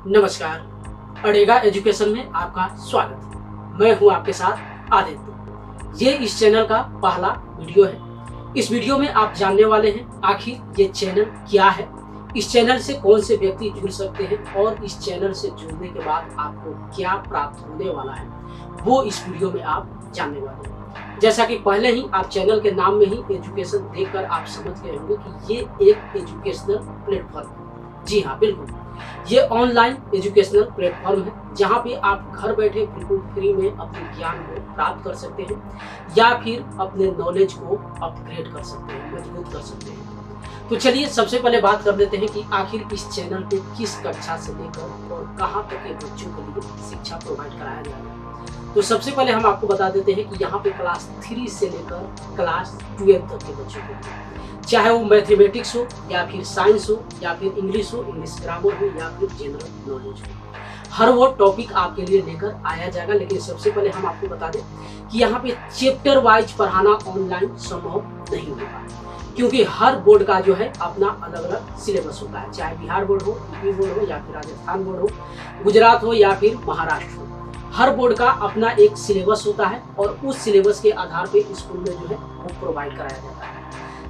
नमस्कार, अड़ेगा एजुकेशन में आपका स्वागत। मैं हूं आपके साथ आदित्य। ये इस चैनल का पहला वीडियो है। इस वीडियो में आप जानने वाले हैं आखिर ये चैनल क्या है, इस चैनल से कौन से व्यक्ति जुड़ सकते हैं और इस चैनल से जुड़ने के बाद आपको क्या प्राप्त होने वाला है, वो इस वीडियो में आप जानने वाले हैं। जैसा कि पहले ही आप चैनल के नाम में ही एजुकेशन देखकर आप समझ गए होंगे कि ये एक एजुकेशनल प्लेटफॉर्म है। जी हाँ, बिल्कुल, ये ऑनलाइन एजुकेशनल प्लेटफॉर्म है जहाँ पे आप घर बैठे बिल्कुल फ्री में अपने ज्ञान को प्राप्त कर सकते हैं या फिर अपने नॉलेज को अपग्रेड कर सकते हैं, मजबूत कर सकते हैं। तो चलिए सबसे पहले बात कर लेते हैं कि आखिर इस चैनल पे किस कक्षा से लेकर और कहाँ तक के बच्चों के लिए शिक्षा प्रोवाइड कराया जाएगा। तो सबसे पहले हम आपको बता देते हैं कि यहाँ पे क्लास 3 से लेकर क्लास 12 तक के बच्चों को, चाहे वो मैथमेटिक्स हो या फिर साइंस हो या फिर इंग्लिश हो, इंग्लिश ग्रामर हो या फिर जनरल नॉलेज हो, हर वो टॉपिक आपके लिए लेकर आया जाएगा। लेकिन सबसे पहले हम आपको बता दें कि यहाँ पे चैप्टर वाइज पढ़ाना ऑनलाइन संभव नहीं होगा, क्योंकि हर बोर्ड का जो है अपना अलग अलग सिलेबस होता है। चाहे बिहार बोर्ड हो, यूपी बोर्ड हो या फिर राजस्थान बोर्ड हो, गुजरात हो या फिर महाराष्ट्र हो, हर बोर्ड का अपना एक सिलेबस होता है और उस सिलेबस के आधार पे स्कूल में जो है वो प्रोवाइड कराया जाता है।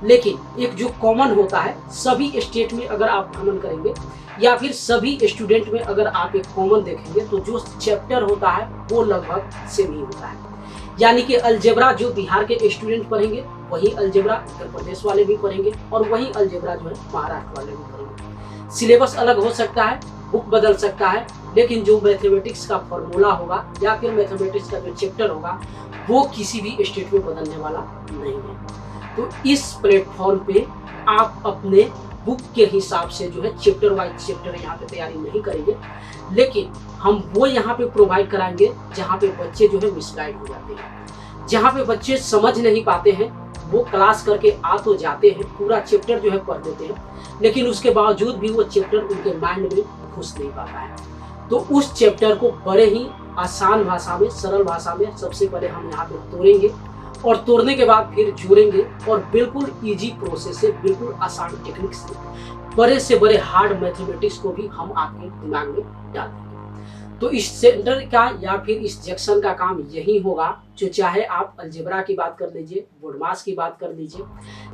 लेकिन एक जो कॉमन होता है, सभी स्टेट में अगर आप भ्रमण करेंगे या फिर सभी स्टूडेंट में अगर आप एक कॉमन देखेंगे तो जो चैप्टर होता है वो लगभग सेम ही होता है। यानी कि अलजेब्रा जो बिहार के स्टूडेंट पढ़ेंगे वही अलजेब्रा उत्तर प्रदेश वाले भी पढ़ेंगे और वही अलजेब्रा जो है महाराष्ट्र वाले भी पढ़ेंगे। सिलेबस अलग हो सकता है, बुक बदल सकता है, लेकिन जो मैथमेटिक्स का फॉर्मूला होगा या फिर मैथमेटिक्स का जो चैप्टर होगा वो किसी भी स्टेट में बदलने वाला नहीं है। तो इस प्लेटफॉर्म पे आप अपने बुक के हिसाब से जो है चैप्टर वाइज चैप्टर यहाँ पे तैयारी नहीं करेंगे, लेकिन हम वो यहाँ पे प्रोवाइड कराएंगे जहाँ पे बच्चे जो है मिसगाइड हो जाते हैं, जहाँ पे बच्चे समझ नहीं पाते हैं। वो क्लास करके आ तो जाते हैं, पूरा चैप्टर जो है पढ़ लेते हैं, लेकिन उसके बावजूद भी वो चैप्टर उनके माइंड में घुस नहीं पाता है। तो उस चैप्टर को बड़े ही आसान भाषा में, सरल भाषा में सबसे पहले हम यहाँ पे तोड़ेंगे और तोड़ने के बाद फिर जोड़ेंगे और बिल्कुल इजी प्रोसेस से, बिल्कुल आसान टेक्निक से बड़े से बड़े हार्ड मैथमेटिक्स को भी हम आपके दिमाग में डाल देंगे। तो इस सेंटर का या फिर इस सेक्शन का काम यही होगा, जो चाहे आप अलजेब्रा की बात कर लीजिए, बोर्डमास की बात कर लीजिए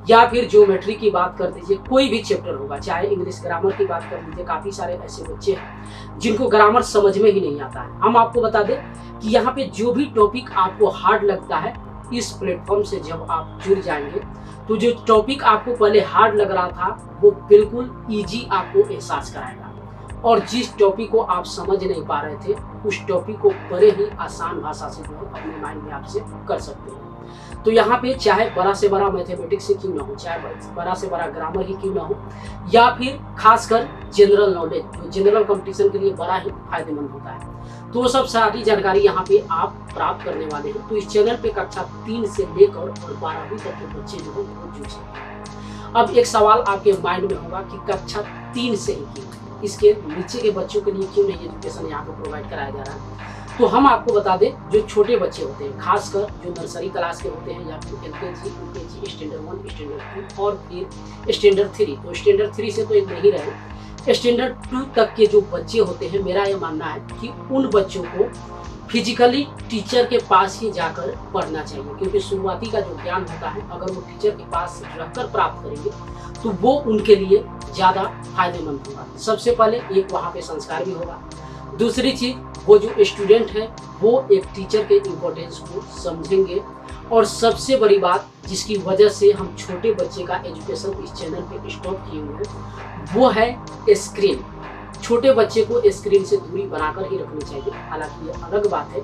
या फिर ज्योमेट्री की बात कर लीजिए, कोई भी चैप्टर होगा, चाहे इंग्लिश ग्रामर की बात कर लीजिए। काफी सारे ऐसे बच्चे हैं जिनको ग्रामर समझ में ही नहीं आता है। हम आपको बता दें कि यहाँ पे जो भी टॉपिक आपको हार्ड लगता है, इस प्लेटफॉर्म से जब आप जुड़ जाएंगे तो जो टॉपिक आपको पहले हार्ड लग रहा था वो बिल्कुल इजी आपको एहसास कराएगा, और जिस टॉपिक को आप समझ नहीं पा रहे थे उस टॉपिक को बड़े ही आसान भाषा से जो है अपने माइंड में आपसे कर सकते हैं। तो यहाँ पे चाहे बड़ा से बड़ा मैथमेटिक्स ही क्यों ना हो, चाहे बड़ा से बड़ा ग्रामर ही क्यों ना हो, या फिर खासकर जनरल नॉलेज जो जनरल कंपटीशन के लिए बड़ा ही फायदेमंद होता है, तो सब सारी जानकारी यहाँ पे आप प्राप्त करने वाले हैं। तो इस चैनल पे कक्षा 3 से लेकर और 12वीं तक के बच्चे जो है वो जुड़ सकते हैं। अब एक सवाल आपके माइंड में होगा कि कक्षा 3 से ही क्यों, इसके नीचे के बच्चों के लिए क्यों नहीं एजुकेशन यहाँ पे प्रोवाइड कराया जा रहा है। तो हम आपको बता दें, जो छोटे बच्चे होते हैं, खासकर जो नर्सरी क्लास के होते हैं या फिर एलकेजी, यूकेजी, स्टैंडर्ड 1, स्टैंडर्ड 2 और फिर स्टैंडर्ड 3, तो स्टैंडर्ड 3 से तो एक नहीं रहे, स्टैंडर्ड 2 तक के जो बच्चे होते हैं, मेरा ये मानना है कि उन बच्चों को फिजिकली टीचर के पास ही जाकर पढ़ना चाहिए, क्योंकि शुरुआती का जो ज्ञान होता है अगर वो टीचर के पास रहकर प्राप्त करेंगे तो वो उनके लिए ज़्यादा फायदेमंद होगा। सबसे पहले एक वहाँ पे संस्कार भी होगा, दूसरी चीज़ वो जो स्टूडेंट है वो एक टीचर के इम्पोर्टेंस को समझेंगे, और सबसे बड़ी बात जिसकी वजह से हम छोटे बच्चे का एजुकेशन इस चैनल पे स्टॉप किए हुए हैं वो है स्क्रीन। छोटे बच्चे को स्क्रीन से दूरी बनाकर ही रखनी चाहिए। हालांकि ये अलग बात है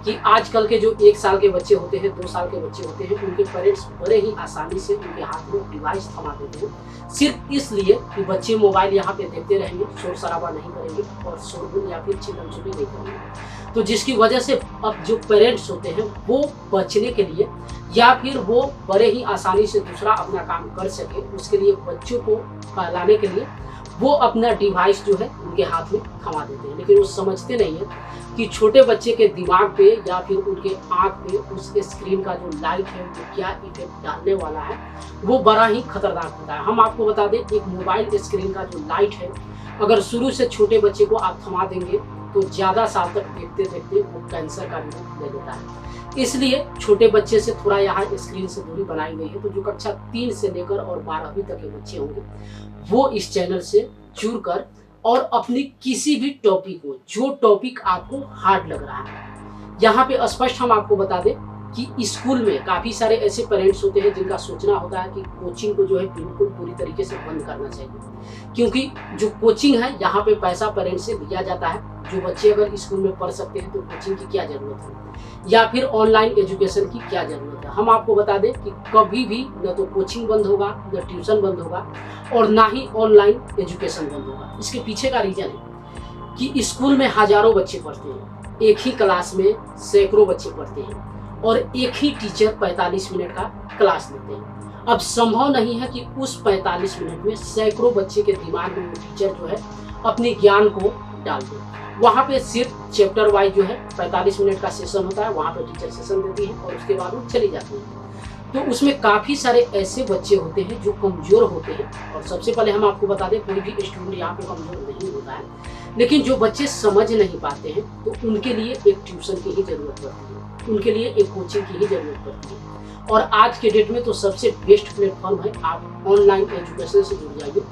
कि आजकल के जो 1 साल के बच्चे होते हैं, 2 साल के बच्चे होते हैं, उनके पेरेंट्स बड़े ही आसानी से उनके हाथ में डिवाइस थमा देते हैं, सिर्फ इसलिए कि बच्चे मोबाइल यहाँ पे देखते रहेंगे, शोर शराबा नहीं करेंगे और शोरगुल या फिर चिल्लम-चुली नहीं करेंगे। तो जिसकी वजह से अब जो पेरेंट्स होते हैं वो बचने के लिए या फिर वो बड़े ही आसानी से दूसरा अपना काम कर सके, उसके लिए बच्चों को लाने के लिए वो अपना डिवाइस जो है उनके हाथ में थमा देते हैं। लेकिन वो समझते नहीं है कि छोटे बच्चे के दिमाग पे या फिर उनके आँख पे उस स्क्रीन का जो लाइट है वो क्या इफेक्ट डालने वाला है, वो बड़ा ही खतरनाक होता है। हम आपको बता दें, एक मोबाइल स्क्रीन का जो लाइट है अगर शुरू से छोटे बच्चे को आप थमा देंगे तो ज़्यादा साल तक देखते देखते वो कैंसर का भी रूप ले लेता है। इसलिए छोटे बच्चे से थोड़ा यहाँ स्क्रीन से दूरी बनाई गई है। तो जो कक्षा 3 से लेकर और 12वीं तक के बच्चे होंगे वो इस चैनल से जुड़कर और अपनी किसी भी टॉपिक को, जो टॉपिक आपको हार्ड लग रहा है, यहाँ पे स्पष्ट हम आपको बता दें कि स्कूल में काफ़ी सारे ऐसे पेरेंट्स होते हैं जिनका सोचना होता है कि कोचिंग को जो है बिल्कुल पूरी तरीके से बंद करना चाहिए, क्योंकि जो कोचिंग है यहाँ पे पैसा पेरेंट्स से लिया जाता है। जो बच्चे अगर स्कूल में पढ़ सकते हैं तो कोचिंग की क्या ज़रूरत है, या फिर ऑनलाइन एजुकेशन की क्या ज़रूरत है। हम आपको बता दें कि कभी भी न तो कोचिंग बंद होगा, न ट्यूशन बंद होगा, और ना ही ऑनलाइन एजुकेशन बंद होगा। इसके पीछे का रीज़न है कि स्कूल में हज़ारों बच्चे पढ़ते हैं, एक ही क्लास में सैकड़ों बच्चे पढ़ते हैं और एक ही टीचर 45 मिनट का क्लास लेते हैं। अब संभव नहीं है कि उस 45 मिनट में सैकड़ों बच्चे के दिमाग में वो टीचर जो है अपने ज्ञान को डाल दे। वहाँ पे सिर्फ चैप्टर वाइज जो है 45 मिनट का सेशन होता है, वहाँ पे टीचर सेशन देती है और उसके बाद वो चली जाती है। तो उसमें काफ़ी सारे ऐसे बच्चे होते हैं जो कमज़ोर होते हैं। और सबसे पहले हम आपको बता दें, कोई भी स्टूडेंट यहाँ पे कमज़ोर नहीं होता है, लेकिन जो बच्चे समझ नहीं पाते हैं तो उनके लिए एक ट्यूशन की ही ज़रूरत पड़ती है, उनके लिए एक कोचिंग की ही ज़रूरत पड़ती है। और आज के डेट में तो सबसे बेस्ट प्लेटफॉर्म है, आप ऑनलाइन एजुकेशन से जुड़ जाइए,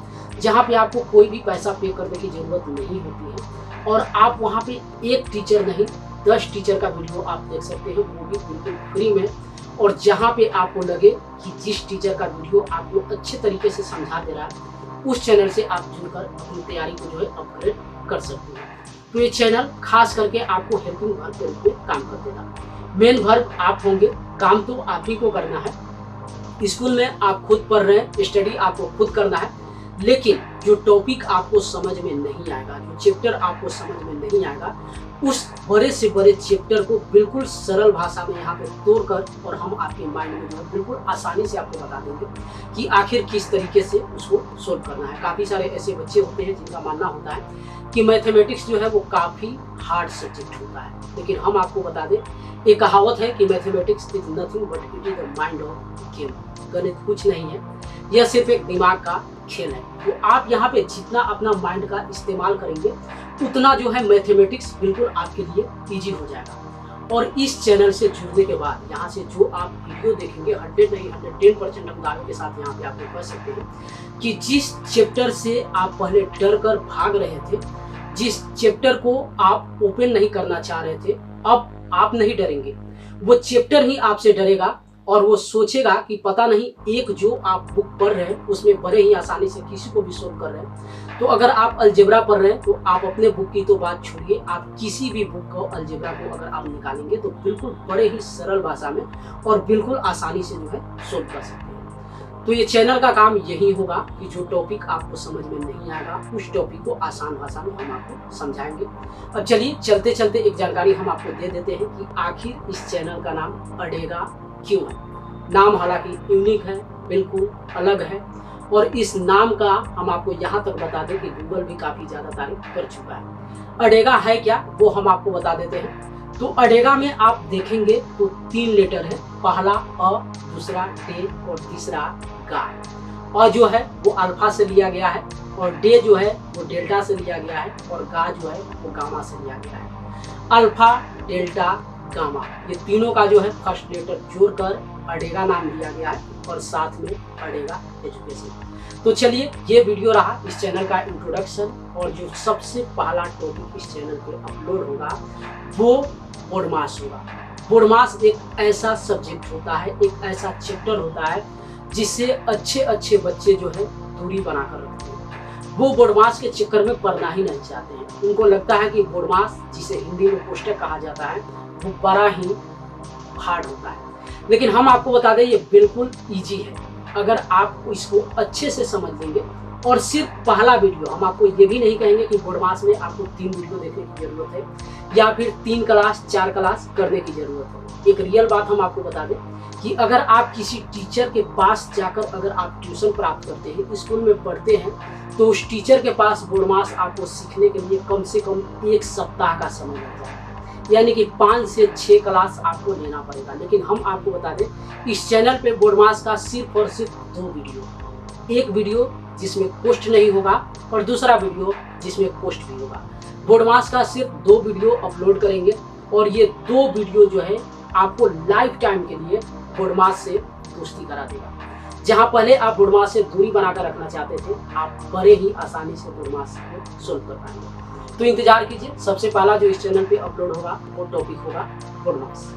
जहाँ पे आपको कोई भी पैसा पे करने की ज़रूरत नहीं होती है और आप वहाँ पे एक टीचर नहीं 10 टीचर का वीडियो आप देख सकते हैं, वो भी बिल्कुल फ्री में। और जहाँ पे आपको लगे कि जिस टीचर का वीडियो आपको अच्छे तरीके से समझा दे रहा है, उस चैनल से आप जुड़कर अपनी तैयारी को जो है अपग्रेड कर सकते हैं। तो ये चैनल खास करके आपको हेल्पिंग वर्ब के रूप में काम कर देगा। मेन वर्ब आप होंगे, काम तो आप ही को करना है। स्कूल में आप खुद पढ़ रहे हैं, स्टडी आपको खुद करना है, लेकिन जो टॉपिक आपको समझ में नहीं आएगा, जो चैप्टर आपको समझ में नहीं आएगा, उस बड़े से बड़े चैप्टर को बिल्कुल सरल भाषा में यहाँ पे तोड़कर और हम आपके माइंड में जो है बिल्कुल आसानी से आपको बता देंगे कि आखिर किस तरीके से उसको सोल्व करना है। काफ़ी सारे ऐसे बच्चे होते हैं जिनका मानना होता है कि मैथमेटिक्स जो है वो काफ़ी हार्ड सब्जेक्ट होता है, लेकिन हम आपको बता दें, एक कहावत है कि mathematics is nothing but it is the mind of game. गणित कुछ नहीं है, यह सिर्फ एक दिमाग का खेल है। तो आप यहाँ पे जितना अपना माइंड का इस्तेमाल करेंगे उतना जो है मैथमेटिक्स बिल्कुल आपके लिए इजी हो जाएगा। और इस चैनल से जुड़ने के बाद यहाँ से जो आप वीडियो देखेंगे 100 नहीं 110% हम दावे के साथ यहाँ पे आपको कह सकते हैं कि जिस चैप्टर से आप पहले डर कर भाग रहे थे, जिस चैप्टर को आप ओपन नहीं करना चाह रहे थे, अब आप नहीं डरेंगे, वो चैप्टर ही आपसे डरेगा और वो सोचेगा कि पता नहीं एक जो आप बुक पढ़ रहे हैं उसमें बड़े ही आसानी से किसी को भी सोल्व कर रहे हैं। तो अगर आप अलजेब्रा पढ़ रहे हैं तो आप अपने बुक की तो बात छोड़िए, आप किसी भी बुक को अलजेब्रा को अगर आप निकालेंगे तो बिल्कुल बड़े ही सरल भाषा में और बिल्कुल आसानी से जो है सोल्व कर सकते हैं। तो ये चैनल का काम यही होगा कि जो टॉपिक आपको समझ में नहीं आएगा उस टॉपिक को आसान भाषा में हम आपको समझाएंगे। अब चलिए चलते चलते एक जानकारी हम आपको दे देते हैं कि आखिर इस चैनल का नाम अडेगा क्यों है। नाम हालांकि यूनिक है, बिल्कुल अलग है, और इस नाम का हम आपको यहाँ तक बता दें कि गूगल भी काफ़ी ज़्यादा तारीफ कर चुका है। अडेगा है क्या वो हम आपको बता देते हैं। तो अडेगा में आप देखेंगे तो 3 लेटर है, पहला अ, दूसरा डे और तीसरा गा। अ जो है वो अल्फा से लिया गया है और डे जो है वो डेल्टा से लिया गया है और गा जो है वो गामा से लिया गया है। अल्फा, डेल्टा, गामा, ये तीनों का जो है फर्स्ट लेटर जोड़कर अडेगा नाम दिया गया है और साथ में अडेगा एजुकेशन। तो चलिए ये वीडियो रहा इस चैनल का इंट्रोडक्शन, और जो सबसे पहला टॉपिक इस चैनल पे अपलोड होगा वो बोर्डमास होगा। बोर्डमास एक ऐसा सब्जेक्ट होता है, एक ऐसा चैप्टर होता है जिससे अच्छे अच्छे बच्चे जो है दूरी बनाकर रखते हैं। वो बोर्डमास के चक्कर में पढ़ना ही नहीं चाहते हैं। उनको लगता है कि बोर्डमास, जिसे हिंदी में पोस्टर कहा जाता है, वो बड़ा ही हार्ड होता है, लेकिन हम आपको बता दें ये बिल्कुल इजी है अगर आप इसको अच्छे से समझ लेंगे। और सिर्फ पहला वीडियो, हम आपको ये भी नहीं कहेंगे कि बोर्डमास में आपको 3 वीडियो देखने की जरूरत है या फिर 3 क्लास 4 क्लास करने की जरूरत है। एक रियल बात हम आपको बता दें कि अगर आप किसी टीचर के पास जाकर अगर आप ट्यूशन प्राप्त करते हैं, स्कूल में पढ़ते हैं, तो उस टीचर के पास बोर्डमास आपको सीखने के लिए कम से कम 1 सप्ताह का समय लग जाएगा, यानी कि 5 से 6 क्लास आपको लेना पड़ेगा। लेकिन हम आपको बता दें इस चैनल पे बोर्डमास का सिर्फ और सिर्फ 2 वीडियो, एक वीडियो जिसमें पोस्ट नहीं होगा और दूसरा वीडियो जिसमें पोस्ट भी होगा। बोडमास का सिर्फ 2 वीडियो अपलोड करेंगे और ये 2 वीडियो जो है आपको लाइफ टाइम के लिए बोडमास से दोस्ती करा देगा। जहां पहले आप बोडमास से दूरी बनाकर रखना चाहते थे, आप बड़े ही आसानी से बोडमास को सोल्व कर पाएंगे। तो इंतजार कीजिए, सबसे पहला जो इस चैनल पे अपलोड होगा वो टॉपिक होगा बोडमास।